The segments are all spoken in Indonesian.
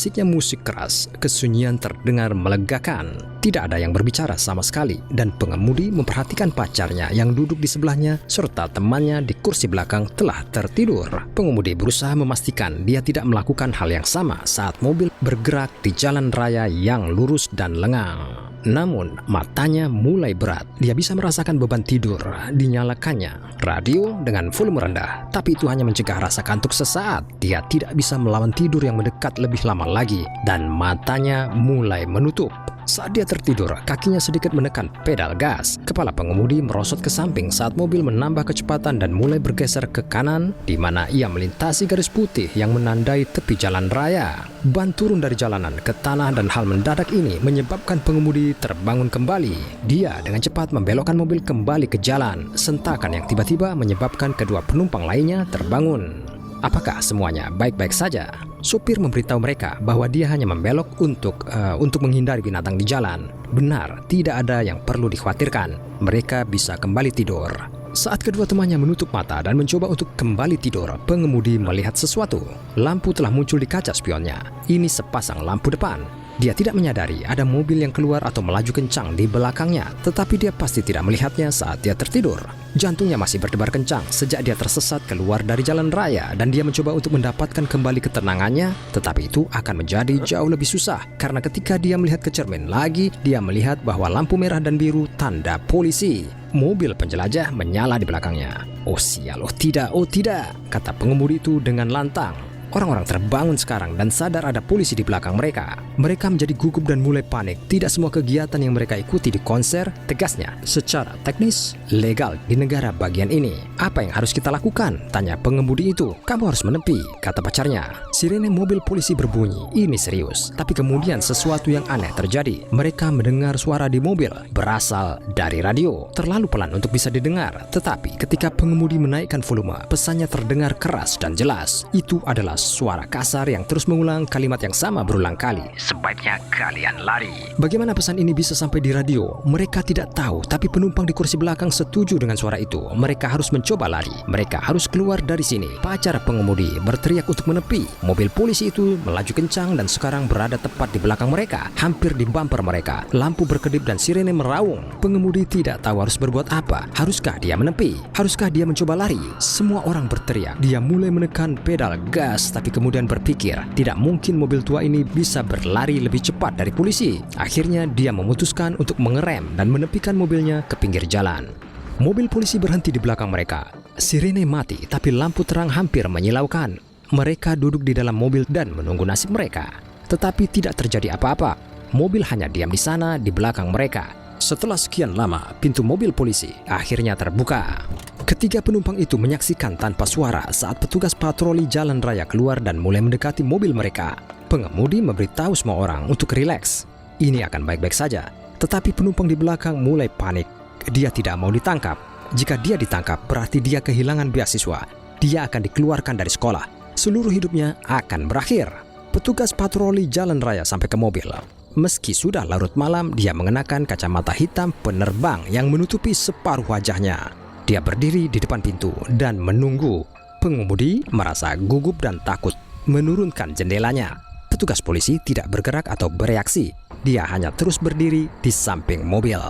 berisiknya musik keras, kesunyian terdengar melegakan. Tidak ada yang berbicara sama sekali, dan pengemudi memperhatikan pacarnya yang duduk di sebelahnya serta temannya di kursi belakang telah tertidur. Pengemudi berusaha memastikan dia tidak melakukan hal yang sama saat mobil bergerak di jalan raya yang lurus dan lengang. Namun, matanya mulai berat. Dia bisa merasakan beban tidur dinyalakannya radio dengan volume rendah, tapi itu hanya mencegah rasa kantuk sesaat. Dia tidak bisa melawan tidur yang mendekat lebih lama lagi, dan matanya mulai menutup. Saat dia tertidur, kakinya sedikit menekan pedal gas. Kepala pengemudi merosot ke samping saat mobil menambah kecepatan dan mulai bergeser ke kanan, di mana ia melintasi garis putih yang menandai tepi jalan raya. Ban turun dari jalanan ke tanah dan hal mendadak ini menyebabkan pengemudi terbangun kembali. Dia dengan cepat membelokkan mobil kembali ke jalan. Sentakan yang tiba-tiba menyebabkan kedua penumpang lainnya terbangun. Apakah semuanya baik-baik saja? Supir memberitahu mereka bahwa dia hanya membelok untuk menghindari binatang di jalan. Benar, tidak ada yang perlu dikhawatirkan. Mereka bisa kembali tidur. Saat kedua temannya menutup mata dan mencoba untuk kembali tidur, pengemudi melihat sesuatu. Lampu telah muncul di kaca spionnya. Ini sepasang lampu depan. Dia tidak menyadari ada mobil yang keluar atau melaju kencang di belakangnya, tetapi dia pasti tidak melihatnya saat dia tertidur. Jantungnya masih berdebar kencang sejak dia tersesat keluar dari jalan raya, dan dia mencoba untuk mendapatkan kembali ketenangannya, tetapi itu akan menjadi jauh lebih susah karena ketika dia melihat ke cermin lagi, dia melihat bahwa lampu merah dan biru tanda polisi. Mobil penjelajah menyala di belakangnya. Oh sial, oh tidak, kata pengemudi itu dengan lantang. Orang-orang terbangun sekarang dan sadar ada polisi di belakang mereka. Mereka menjadi gugup dan mulai panik. Tidak semua kegiatan yang mereka ikuti di konser, tegasnya, secara teknis, legal di negara bagian ini. Apa yang harus kita lakukan? Tanya pengemudi itu. Kamu harus menepi, kata pacarnya. Sirene mobil polisi berbunyi. Ini serius. Tapi kemudian sesuatu yang aneh terjadi. Mereka mendengar suara di mobil berasal dari radio. Terlalu pelan untuk bisa didengar. Tetapi ketika pengemudi menaikkan volume, pesannya terdengar keras dan jelas. Itu adalah suara kasar yang terus mengulang kalimat yang sama berulang kali. Sebaiknya kalian lari. Bagaimana pesan ini bisa sampai di radio? Mereka tidak tahu, tapi penumpang di kursi belakang setuju dengan suara itu. Mereka harus mencoba lari. Mereka harus keluar dari sini. Pacar pengemudi berteriak untuk menepi. Mobil polisi itu melaju kencang dan sekarang berada tepat di belakang mereka, hampir di bumper mereka. Lampu berkedip dan sirene meraung. Pengemudi tidak tahu harus berbuat apa. Haruskah dia menepi? Haruskah dia mencoba lari? Semua orang berteriak. Dia mulai menekan pedal gas, tapi kemudian berpikir, tidak mungkin mobil tua ini bisa berlari lebih cepat dari polisi. Akhirnya dia memutuskan untuk mengerem dan menepikan mobilnya ke pinggir jalan. Mobil polisi berhenti di belakang mereka. Sirene mati, tapi lampu terang hampir menyilaukan. Mereka duduk di dalam mobil dan menunggu nasib mereka. Tetapi tidak terjadi apa-apa. Mobil hanya diam di sana di belakang mereka. Setelah sekian lama, pintu mobil polisi akhirnya terbuka. Ketiga penumpang itu menyaksikan tanpa suara saat petugas patroli jalan raya keluar dan mulai mendekati mobil mereka. Pengemudi memberitahu semua orang untuk rileks. Ini akan baik-baik saja. Tetapi penumpang di belakang mulai panik. Dia tidak mau ditangkap. Jika dia ditangkap, berarti dia kehilangan beasiswa. Dia akan dikeluarkan dari sekolah. Seluruh hidupnya akan berakhir. Petugas patroli jalan raya sampai ke mobil. Meski sudah larut malam, dia mengenakan kacamata hitam penerbang yang menutupi separuh wajahnya. Dia berdiri di depan pintu dan menunggu. Pengemudi merasa gugup dan takut menurunkan jendelanya. Petugas polisi tidak bergerak atau bereaksi. Dia hanya terus berdiri di samping mobil.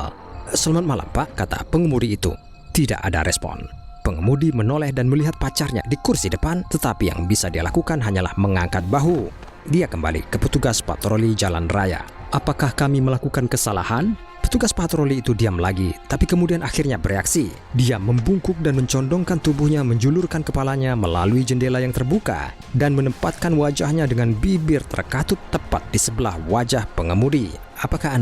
Selamat malam, Pak, kata pengemudi itu. Tidak ada respon. Pengemudi menoleh dan melihat pacarnya di kursi depan, tetapi yang bisa dia lakukan hanyalah mengangkat bahu. Dia kembali ke petugas patroli jalan raya. Apakah kami melakukan kesalahan? Petugas patroli itu diam lagi, tapi kemudian akhirnya bereaksi. Dia membungkuk dan mencondongkan tubuhnya, menjulurkan kepalanya melalui jendela yang terbuka dan menempatkan wajahnya dengan bibir terkatup tepat di sebelah wajah pengemudi. Apakah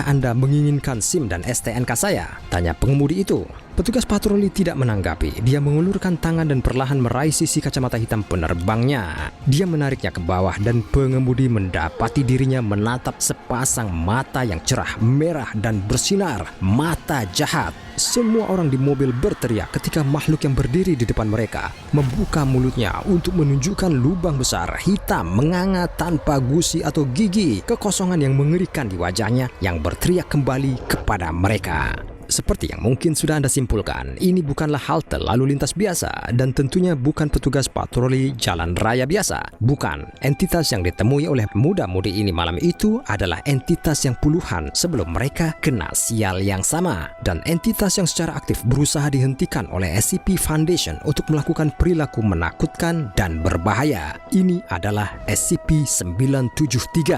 Anda menginginkan SIM dan STNK saya? Tanya pengemudi itu. Petugas patroli tidak menanggapi. Dia mengulurkan tangan dan perlahan meraih sisi kacamata hitam penerbangnya. Dia menariknya ke bawah dan pengemudi mendapati dirinya menatap sepasang mata yang cerah, merah dan bersinar. Mata jahat. Semua orang di mobil berteriak ketika makhluk yang berdiri di depan mereka membuka mulutnya untuk menunjukkan lubang besar hitam menganga tanpa gusi atau gigi. Kekosongan yang mengerikan di wajahnya yang berteriak kembali kepada mereka. Seperti yang mungkin sudah Anda simpulkan, ini bukanlah halte lalu lintas biasa dan tentunya bukan petugas patroli jalan raya biasa. Bukan, entitas yang ditemui oleh muda-mudi ini malam itu adalah entitas yang puluhan sebelum mereka kena sial yang sama, dan entitas yang secara aktif berusaha dihentikan oleh SCP Foundation untuk melakukan perilaku menakutkan dan berbahaya. Ini adalah SCP-973.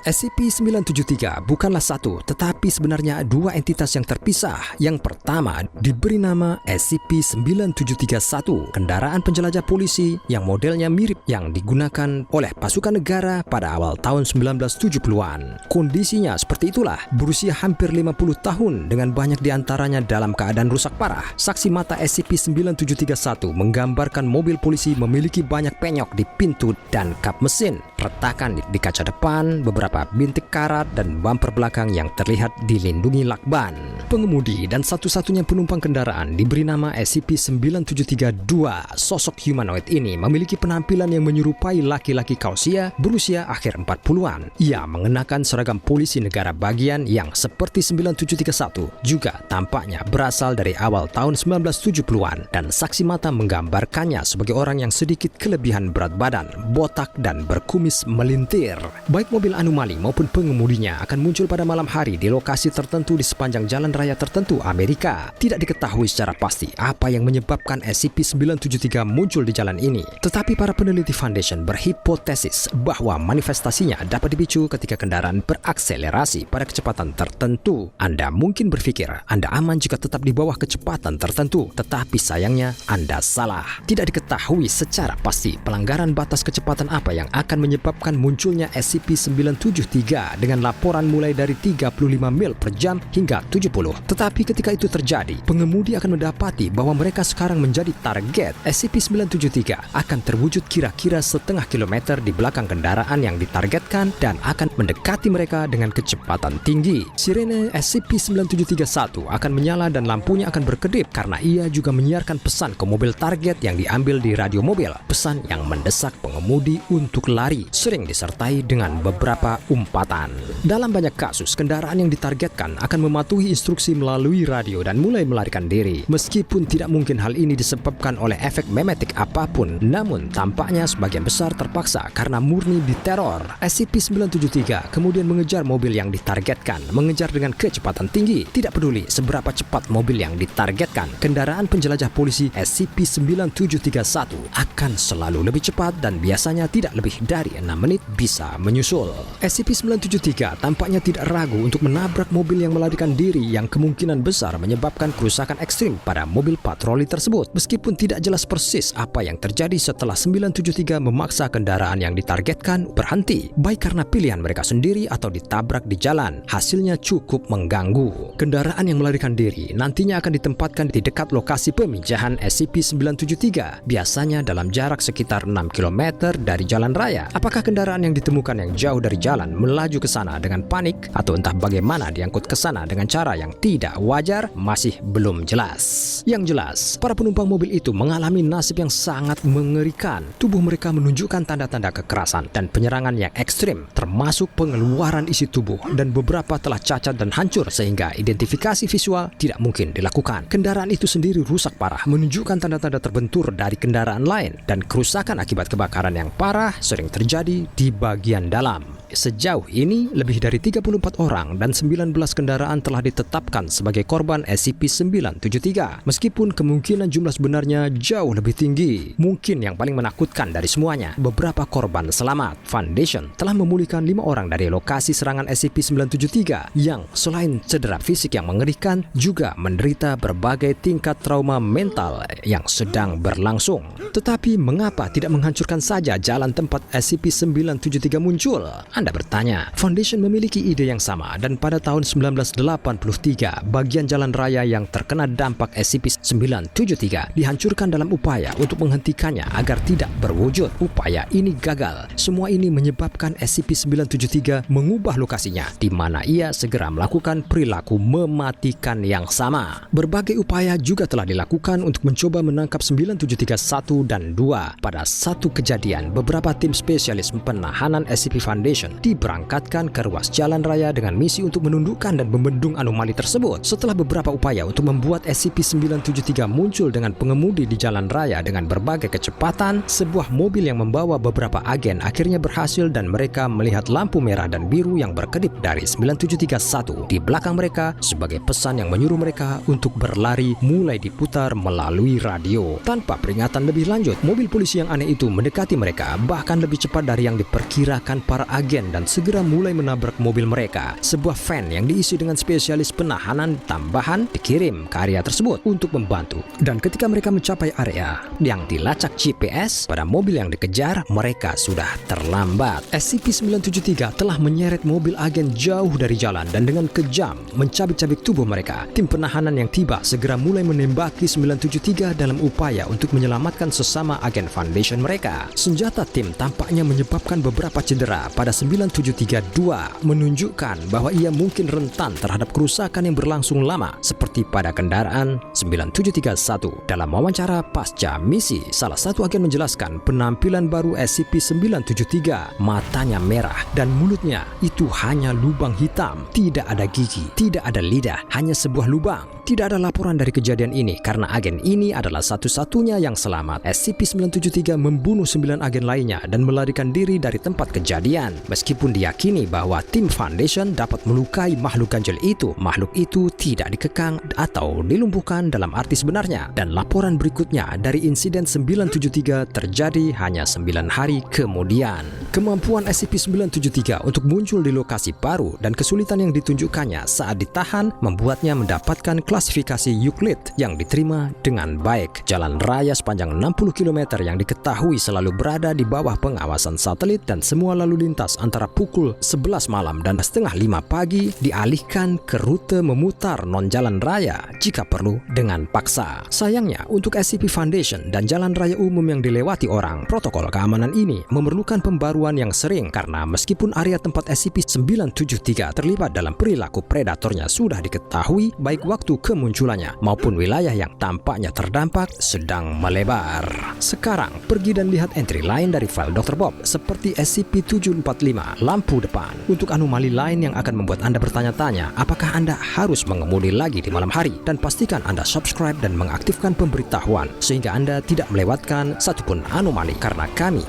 SCP-973 bukanlah satu, tetapi sebenarnya dua entitas yang terpisah. Yang pertama diberi nama SCP-9731, kendaraan penjelajah polisi yang modelnya mirip yang digunakan oleh pasukan negara pada awal tahun 1970-an. Kondisinya seperti itulah, berusia hampir 50 tahun dengan banyak diantaranya dalam keadaan rusak parah. Saksi mata SCP-9731 menggambarkan mobil polisi memiliki banyak penyok di pintu dan kap mesin, retakan di kaca depan, beberapa bintik karat, dan bumper belakang yang terlihat dilindungi lakban. Pengemudi dan satu-satunya penumpang kendaraan diberi nama SCP-9732. Sosok humanoid ini memiliki penampilan yang menyerupai laki-laki Kausia berusia akhir 40-an. Ia mengenakan seragam polisi negara bagian yang seperti 9731 juga tampaknya berasal dari awal tahun 1970-an, dan saksi mata menggambarkannya sebagai orang yang sedikit kelebihan berat badan, botak, dan berkumis melintir. Baik mobil anomali maupun pengemudinya akan muncul pada malam hari di lokasi tertentu di sepanjang jalan raya tertentu Amerika. Tidak diketahui secara pasti apa yang menyebabkan SCP-973 muncul di jalan ini, tetapi para peneliti Foundation berhipotesis bahwa manifestasinya dapat dipicu ketika kendaraan berakselerasi pada kecepatan tertentu. Anda mungkin berpikir Anda aman jika tetap di bawah kecepatan tertentu, tetapi sayangnya Anda salah. Tidak diketahui secara pasti pelanggaran batas kecepatan apa yang akan menyebabkan munculnya SCP-973 dengan laporan mulai dari 35 mil per jam hingga 70. Tetapi ketika itu terjadi, pengemudi akan mendapati bahwa mereka sekarang menjadi target. SCP-973 akan terwujud kira-kira setengah kilometer di belakang kendaraan yang ditargetkan dan akan mendekati mereka dengan kecepatan tinggi. Sirene SCP-9731 akan menyala dan lampunya akan berkedip karena ia juga menyiarkan pesan ke mobil target yang diambil di radio mobil. Pesan yang mendesak pengemudi untuk lari, sering disertai dengan beberapa umpatan. Dalam banyak kasus, kendaraan yang ditargetkan akan mematuhi instruksi melalui radio dan mulai melarikan diri. Meskipun tidak mungkin hal ini disebabkan oleh efek memetik apapun, namun tampaknya sebagian besar terpaksa karena murni diteror. SCP-973 kemudian mengejar mobil yang ditargetkan, mengejar dengan kecepatan tinggi. Tidak peduli seberapa cepat mobil yang ditargetkan, kendaraan penjelajah polisi SCP-9731 akan selalu lebih cepat dan biasanya tidak lebih dari 6 menit bisa menyusul. SCP-973 tampaknya tidak ragu untuk menabrak mobil yang melarikan diri yang kemungkinan besar menyebabkan kerusakan ekstrim pada mobil patroli tersebut. Meskipun tidak jelas persis apa yang terjadi setelah 973 memaksa kendaraan yang ditargetkan berhenti, baik karena pilihan mereka sendiri atau ditabrak di jalan, hasilnya cukup mengganggu. Kendaraan yang melarikan diri nantinya akan ditempatkan di dekat lokasi peminjahan SCP-973, biasanya dalam jarak sekitar 6 km dari jalan raya. Apakah kendaraan yang ditemukan yang jauh dari jalan melaju ke sana dengan panik atau entah bagaimana diangkut ke sana dengan cara yang tidak wajar masih belum jelas. Yang jelas, para penumpang mobil itu mengalami nasib yang sangat mengerikan. Tubuh mereka menunjukkan tanda-tanda kekerasan dan penyerangan yang ekstrim, termasuk pengeluaran isi tubuh, dan beberapa telah cacat dan hancur sehingga identifikasi visual tidak mungkin dilakukan. Kendaraan itu sendiri rusak parah, menunjukkan tanda-tanda terbentur dari kendaraan lain, dan kerusakan akibat kebakaran yang parah sering terjadi di bagian dalam. Sejauh ini, lebih dari 34 orang dan 19 kendaraan telah ditetapkan sebagai korban SCP-973. Meskipun kemungkinan jumlah sebenarnya jauh lebih tinggi. Mungkin yang paling menakutkan dari semuanya, beberapa korban selamat. Foundation telah memulihkan 5 orang dari lokasi serangan SCP-973 yang selain cedera fisik yang mengerikan, juga menderita berbagai tingkat trauma mental yang sedang berlangsung. Tetapi mengapa tidak menghancurkan saja jalan tempat SCP-973 muncul? Anda bertanya. Foundation memiliki ide yang sama, dan pada tahun 1983, bagian jalan raya yang terkena dampak SCP-973 dihancurkan dalam upaya untuk menghentikannya agar tidak berwujud. Upaya ini gagal. Semua ini menyebabkan SCP-973 mengubah lokasinya, di mana ia segera melakukan perilaku mematikan yang sama. Berbagai upaya juga telah dilakukan untuk mencoba menangkap 9731 dan 2. Pada satu kejadian, beberapa tim spesialis penahanan SCP Foundation Foundation diberangkatkan ke ruas jalan raya dengan misi untuk menundukkan dan membendung anomali tersebut. Setelah beberapa upaya untuk membuat SCP-973 muncul dengan pengemudi di jalan raya dengan berbagai kecepatan, sebuah mobil yang membawa beberapa agen akhirnya berhasil dan mereka melihat lampu merah dan biru yang berkedip dari 9731 di belakang mereka sebagai pesan yang menyuruh mereka untuk berlari mulai diputar melalui radio. Tanpa peringatan lebih lanjut, mobil polisi yang aneh itu mendekati mereka, bahkan lebih cepat dari yang diperkirakan para agen dan segera mulai menabrak mobil mereka. Sebuah van yang diisi dengan spesialis penahanan tambahan dikirim ke area tersebut untuk membantu. Dan ketika mereka mencapai area yang dilacak GPS pada mobil yang dikejar, mereka sudah terlambat. SCP-973 telah menyeret mobil agen jauh dari jalan dan dengan kejam mencabik-cabik tubuh mereka. Tim penahanan yang tiba segera mulai menembaki 973 dalam upaya untuk menyelamatkan sesama agen Foundation mereka. Senjata tim tampaknya menyebabkan beberapa cedera pada 9732, menunjukkan bahwa ia mungkin rentan terhadap kerusakan yang berlangsung lama seperti pada kendaraan 9731. Dalam wawancara pasca misi, salah satu agen menjelaskan penampilan baru SCP-973, matanya merah dan mulutnya itu hanya lubang hitam, tidak ada gigi, tidak ada lidah, hanya sebuah lubang. Tidak ada laporan dari kejadian ini karena agen ini adalah satu-satunya yang selamat. SCP-973 membunuh 9 agen lainnya dan melarikan diri dari tempat kejadian. Meskipun diyakini bahwa tim Foundation dapat melukai makhluk ganjil itu, makhluk itu tidak dikekang atau dilumpuhkan dalam arti sebenarnya. Dan laporan berikutnya dari insiden 973 terjadi hanya 9 hari kemudian. Kemampuan SCP-973 untuk muncul di lokasi baru dan kesulitan yang ditunjukkannya saat ditahan membuatnya mendapatkan klasifikasi Euclid yang diterima dengan baik. Jalan raya sepanjang 60 km yang diketahui selalu berada di bawah pengawasan satelit dan semua lalu lintas antara pukul 11 malam dan setengah 5 pagi dialihkan ke rute memutar non-jalan raya jika perlu dengan paksa. Sayangnya untuk SCP Foundation dan jalan raya umum yang dilewati orang, protokol keamanan ini memerlukan pembaruan yang sering karena meskipun area tempat SCP-973 terlibat dalam perilaku predatornya sudah diketahui, baik waktu kemunculannya maupun wilayah yang tampaknya terdampak sedang melebar. Sekarang pergi dan lihat entry lain dari file Dr. Bob seperti SCP-745 lampu depan. Untuk anomali lain yang akan membuat Anda bertanya-tanya apakah Anda harus mengemudi lagi di malam hari, dan pastikan Anda subscribe dan mengaktifkan pemberitahuan sehingga Anda tidak melewatkan satupun anomali karena kami